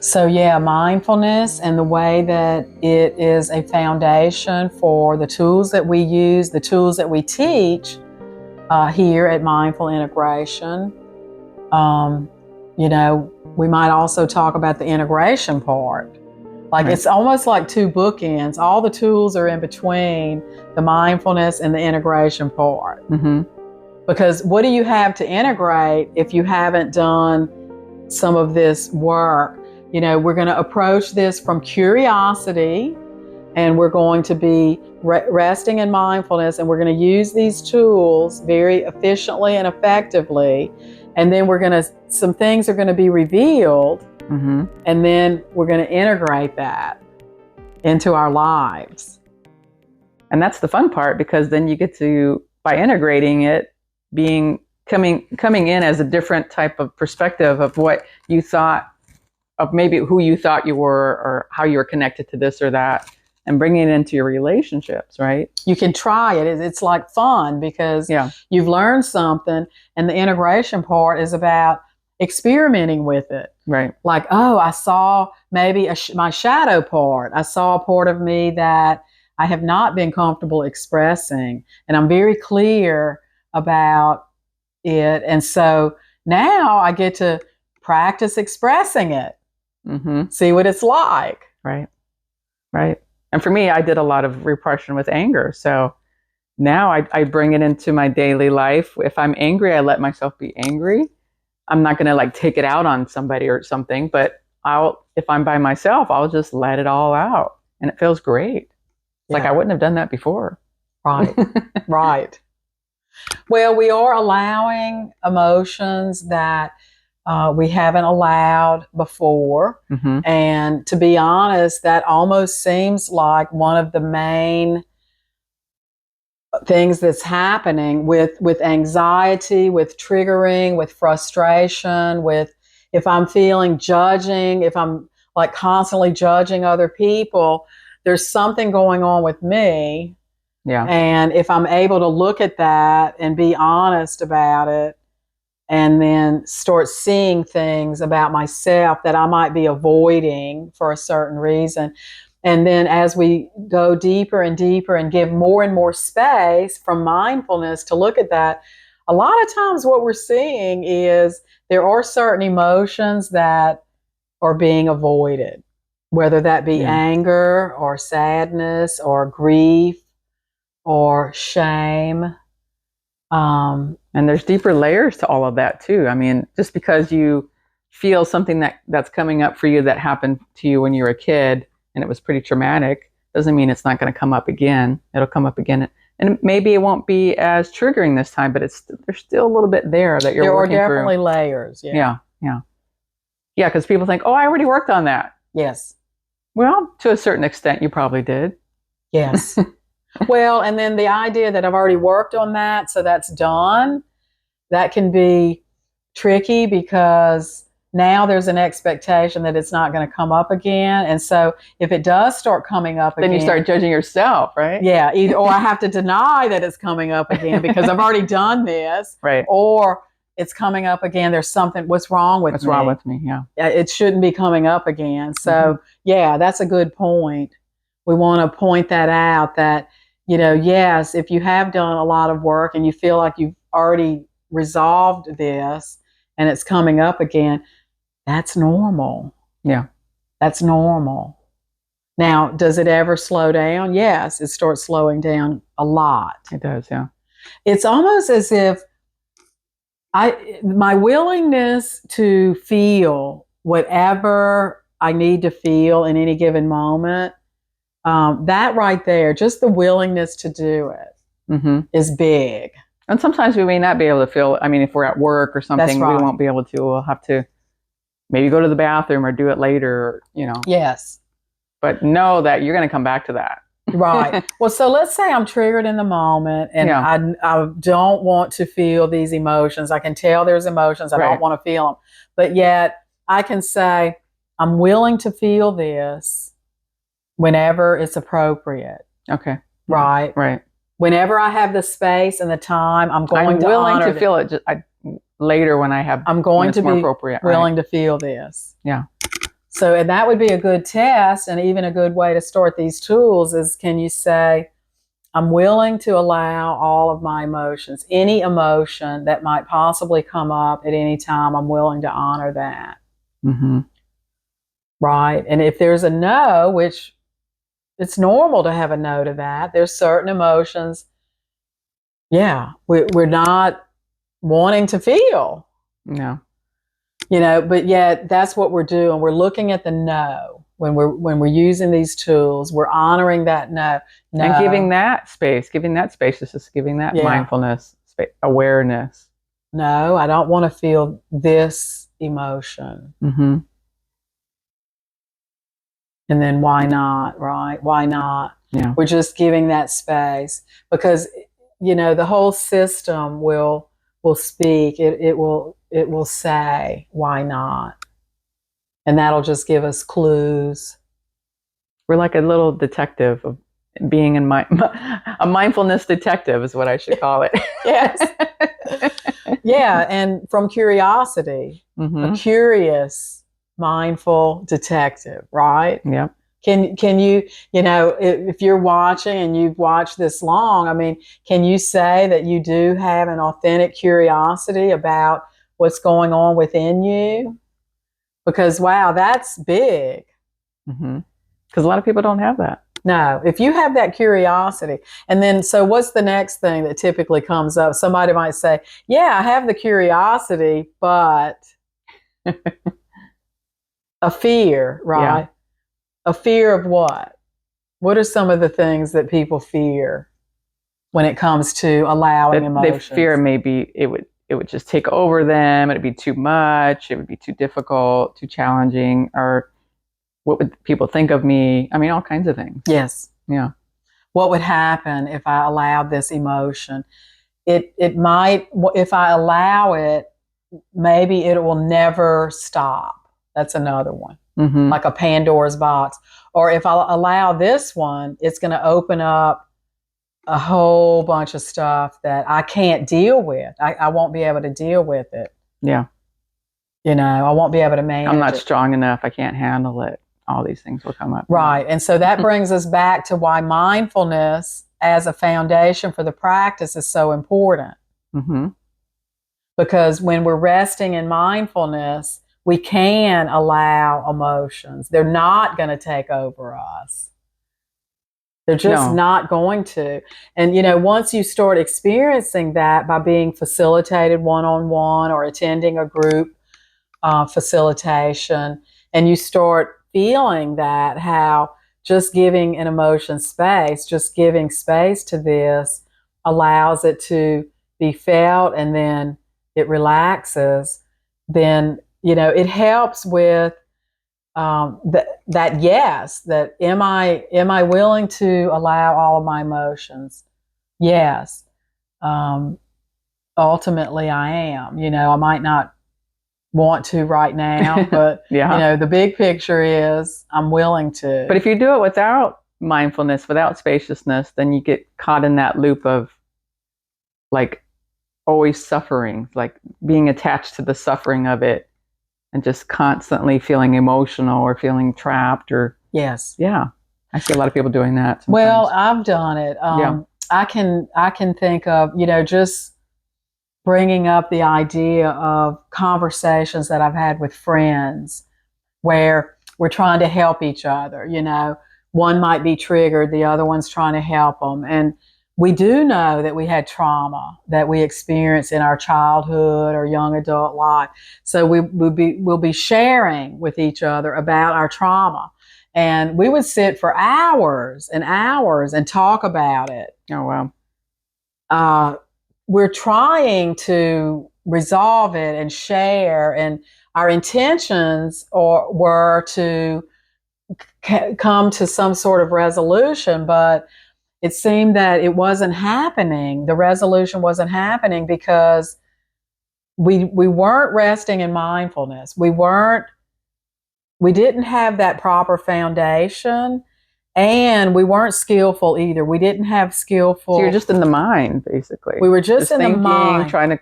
So yeah, mindfulness and the way that it is a foundation for the tools that we use, the tools that we teach here at Mindful Integration. Um, we might also talk about the integration part. Like, it's almost like two bookends. All the tools are in between the mindfulness and the integration part. Mm-hmm. Because what do you have to integrate if you haven't done some of this work? We're going to approach this from curiosity, and we're going to be resting in mindfulness, and we're going to use these tools very efficiently and effectively. And then some things are going to be revealed, mm-hmm. and then we're going to integrate that into our lives. And that's the fun part, because then you get to, by integrating it, coming in as a different type of perspective of what you thought, of maybe who you thought you were, or how you were connected to this or that, and bringing it into your relationships, right? You can try it. It's like fun, because you've learned something, and the integration part is about experimenting with it. Right. Like, oh, I saw maybe my shadow part. I saw a part of me that I have not been comfortable expressing, and I'm very clear about it. And so now I get to practice expressing it. Mm-hmm. See what it's like. Right. Right. And for me, I did a lot of repression with anger. So now I bring it into my daily life. If I'm angry, I let myself be angry. I'm not going to take it out on somebody or something, but if I'm by myself, I'll just let it all out. And it feels great. It's like I wouldn't have done that before. Right. Right. Well, we are allowing emotions that we haven't allowed before. Mm-hmm. And to be honest, that almost seems like one of the main things that's happening with anxiety, with triggering, with frustration, with if I'm feeling judging, if I'm constantly judging other people, there's something going on with me. Yeah. And if I'm able to look at that and be honest about it, and then start seeing things about myself that I might be avoiding for a certain reason. And then as we go deeper and deeper and give more and more space from mindfulness to look at that, a lot of times what we're seeing is there are certain emotions that are being avoided, whether that be anger or sadness or grief or shame. And there's deeper layers to all of that too. I mean, just because you feel something that's coming up for you that happened to you when you were a kid and it was pretty traumatic, doesn't mean it's not going to come up again. It'll come up again. And maybe it won't be as triggering this time, but there's still a little bit there that you're working through. There are definitely layers. Yeah. Yeah, because people think, oh, I already worked on that. Yes. Well, to a certain extent, you probably did. Yes. Well, and then the idea that I've already worked on that, so that's done, that can be tricky, because now there's an expectation that it's not going to come up again. And so if it does start coming up again, then you start judging yourself, right? Yeah. Or I have to deny that it's coming up again because I've already done this. Right. Or it's coming up again. There's something, what's wrong with me? What's wrong with me? Yeah. It shouldn't be coming up again. So that's a good point. We want to point that out, that, yes, if you have done a lot of work and you feel like you've already resolved this and it's coming up again, that's normal. Yeah. That's normal. Now, does it ever slow down? Yes, it starts slowing down a lot. It does, yeah. It's almost as if my willingness to feel whatever I need to feel in any given moment, that right there, just the willingness to do it is big. And sometimes we may not be able to feel, I mean, if we're at work or something, we won't be able to. We'll have to maybe go to the bathroom or do it later, Yes. But know that you're going to come back to that. Right. Well, so let's say I'm triggered in the moment and I don't want to feel these emotions. I can tell there's emotions. I don't want to feel them. But yet I can say, I'm willing to feel this whenever it's appropriate. Okay. Right. Right. Whenever I have the space and the time, I'm willing to feel it later when I have. I'm going to be appropriate. Willing to feel this. Yeah. So, and that would be a good test, and even a good way to start these tools is, can you say, I'm willing to allow all of my emotions, any emotion that might possibly come up at any time, I'm willing to honor that. Mm-hmm. Right? And if there's a no, which it's normal to have a no to that, there's certain emotions, yeah, we're not wanting to feel. No. But yet that's what we're doing. We're looking at the no when we're using these tools. We're honoring that no. And giving that space is just giving that mindfulness, awareness. No, I don't want to feel this emotion. Mm-hmm. And then why not, right? Why not? Yeah. We're just giving that space because, the whole system will speak. It will say, why not? And that'll just give us clues. We're like a little detective of being in a mindfulness detective is what I should call it. Yes. Yeah. And from curiosity, a curious, mindful detective, right? Yeah. Can you, if you're watching and you've watched this long, I mean, can you say that you do have an authentic curiosity about what's going on within you? Because, wow, that's big. Mm-hmm. Because a lot of people don't have that. No, if you have that curiosity, and then, so what's the next thing that typically comes up? Somebody might say, yeah, I have the curiosity, but a fear, right? Yeah. A fear of what? What are some of the things that people fear when it comes to allowing emotions? They fear maybe it would just take over them. It'd be too much. It would be too difficult, too challenging, or what would people think of me? I mean, all kinds of things. Yes. Yeah. What would happen if I allowed this emotion? It might, if I allow it, maybe it will never stop. That's another one. Mm-hmm. Like a Pandora's box. Or if I allow this one, it's going to open up a whole bunch of stuff that I can't deal with. I won't be able to deal with it. Yeah. I won't be able to manage it. I'm not strong enough. I can't handle it. All these things will come up. Right. And so that brings us back to why mindfulness as a foundation for the practice is so important. Mm-hmm. Because when we're resting in mindfulness, we can allow emotions. They're not going to take over us. They're just not going to. And, once you start experiencing that by being facilitated one-on-one or attending a group facilitation, and you start feeling that, how just giving an emotion space, just giving space to this allows it to be felt, and then it relaxes, then, it helps with that yes, that am I willing to allow all of my emotions? Yes. Ultimately I am. I might not want to right now, but yeah. The big picture is I'm willing to. But if you do it without mindfulness, without spaciousness, then you get caught in that loop of like always suffering, like being attached to the suffering of it, and just constantly feeling emotional or feeling trapped, or yeah, I see a lot of people doing that sometimes. Well, I've done it. I can think of just bringing up the idea of conversations that I've had with friends where we're trying to help each other. One might be triggered, the other one's trying to help them, and we do know that we had trauma that we experienced in our childhood or young adult life. So we'll be sharing with each other about our trauma. And we would sit for hours and hours and talk about it. Oh, wow. We're trying to resolve it and share, and our intentions were to come to some sort of resolution, but it seemed that it wasn't happening. The resolution wasn't happening because we weren't resting in mindfulness. We didn't have that proper foundation, and we weren't skillful either. We didn't have skillful. So you're just in the mind, basically. We were just in thinking, the mind, trying to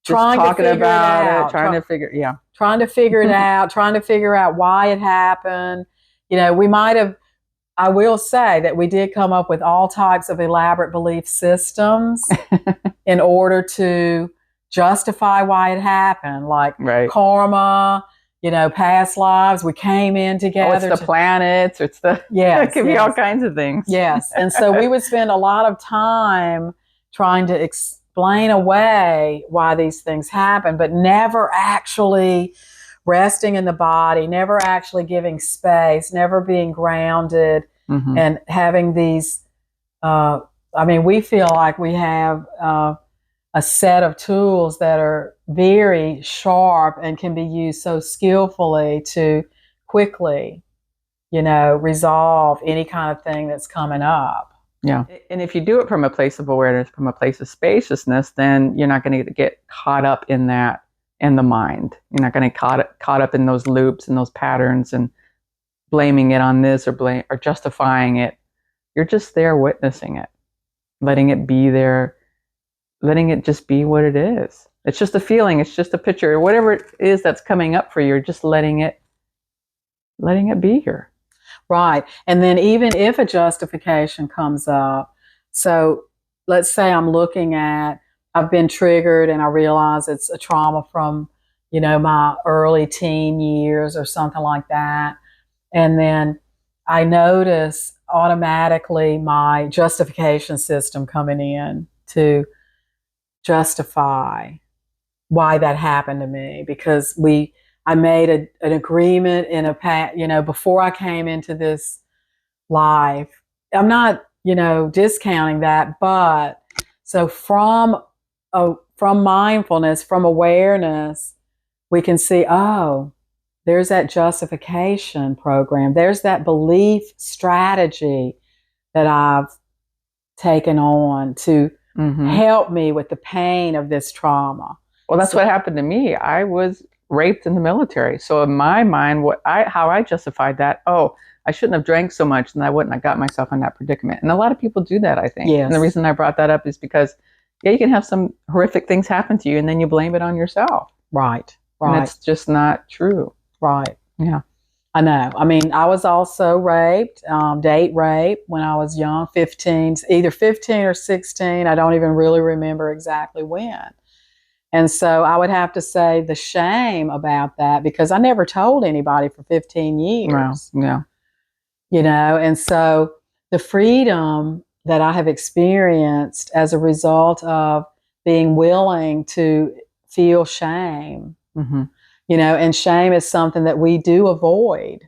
trying to talking figure it about out, it, trying to figure, yeah. trying to figure it out, trying to figure out why it happened. You know, we might have, I will say that we did come up with all types of elaborate belief systems in order to justify why it happened, like Right. karma, you know, past lives. We came in Oh, together. it's the planets. It's the, Yes, it can be all kinds of things. yes. And so we would spend a lot of time trying to explain away why these things happen, but never actually resting in the body, never actually giving space, never being grounded, and having these. I mean, we feel like we have a set of tools that are very sharp and can be used so skillfully to quickly, you know, resolve any kind of thing that's coming up. Yeah. And if you do it from a place of awareness, from a place of spaciousness, then you're not going to get caught up in that, in the mind. You're not going to get caught up in those loops and those patterns and blaming it on this or justifying it. You're just there witnessing it, letting it be there, letting it just be what it is. It's just a feeling. It's just a picture. Whatever it is that's coming up for you, just letting it be here. Right. And then even if a justification comes up, so let's say I've been triggered and I realize it's a trauma from, you know, my early teen years or something like that. And then I notice automatically my justification system coming in to justify why that happened to me, because I made an agreement you know, before I came into this life. I'm not, you know, discounting that, but so from mindfulness, from awareness, we can see, oh, there's that justification program. There's that belief strategy that I've taken on to help me with the pain of this trauma. Well, that's what happened to me. I was raped in the military. So in my mind, how I justified that, oh, I shouldn't have drank so much and I wouldn't have got myself in that predicament. And a lot of people do that, I think. Yes. And the reason I brought that up is because, yeah, you can have some horrific things happen to you and then you blame it on yourself. Right. And it's just not true. Right. Yeah. I know. I mean, I was also raped, date rape when I was young, either 15 or 16. I don't even really remember exactly when. And so I would have to say the shame about that, because I never told anybody for 15 years. Wow. Yeah. You know, and so the freedom that I have experienced as a result of being willing to feel shame, you know, and shame is something that we do avoid.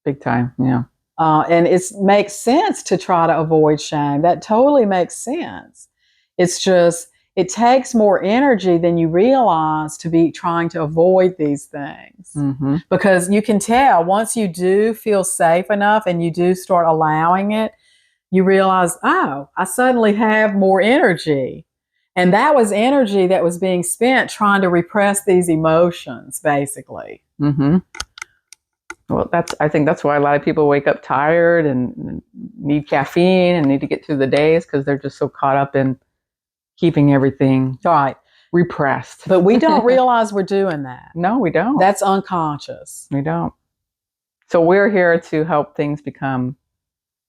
Big time. Yeah. And it makes sense to try to avoid shame. That totally makes sense. It's just, it takes more energy than you realize to be trying to avoid these things. Because you can tell once you do feel safe enough and you do start allowing it, you realize, oh, I suddenly have more energy. And that was energy that was being spent trying to repress these emotions, basically. Well, I think that's why a lot of people wake up tired and need caffeine and need to get through the days, because they're just so caught up in keeping everything repressed. But we don't realize we're doing that. No, we don't. That's unconscious. We don't. So we're here to help things become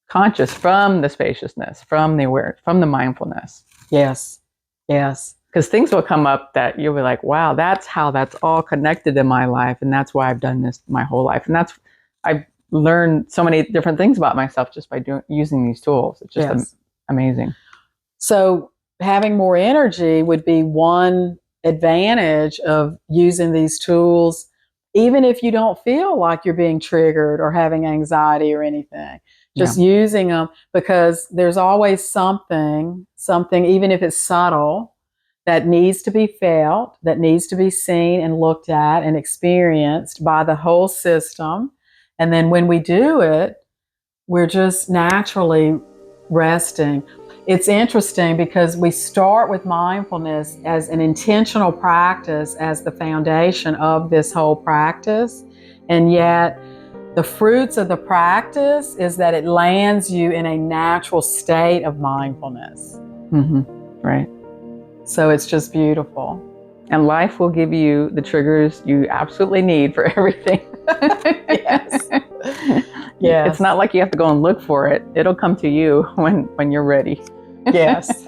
conscious from the spaciousness, from the awareness, from the mindfulness. Yes. Yes. Because things will come up that you'll be like, wow, that's how that's all connected in my life. And that's why I've done this my whole life. And I've learned so many different things about myself just by using these tools. It's just amazing. So having more energy would be one advantage of using these tools, even if you don't feel like you're being triggered or having anxiety or anything. Just using them, because there's always something, even if it's subtle, that needs to be felt, that needs to be seen and looked at and experienced by the whole system. And then when we do it, we're just naturally resting. It's interesting because we start with mindfulness as an intentional practice, as the foundation of this whole practice. And yet the fruits of the practice is that it lands you in a natural state of mindfulness. Right. So it's just beautiful. And life will give you the triggers you absolutely need for everything. Yes. It's Yes. not like you have to go and look for it. It'll come to you when you're ready. Yes.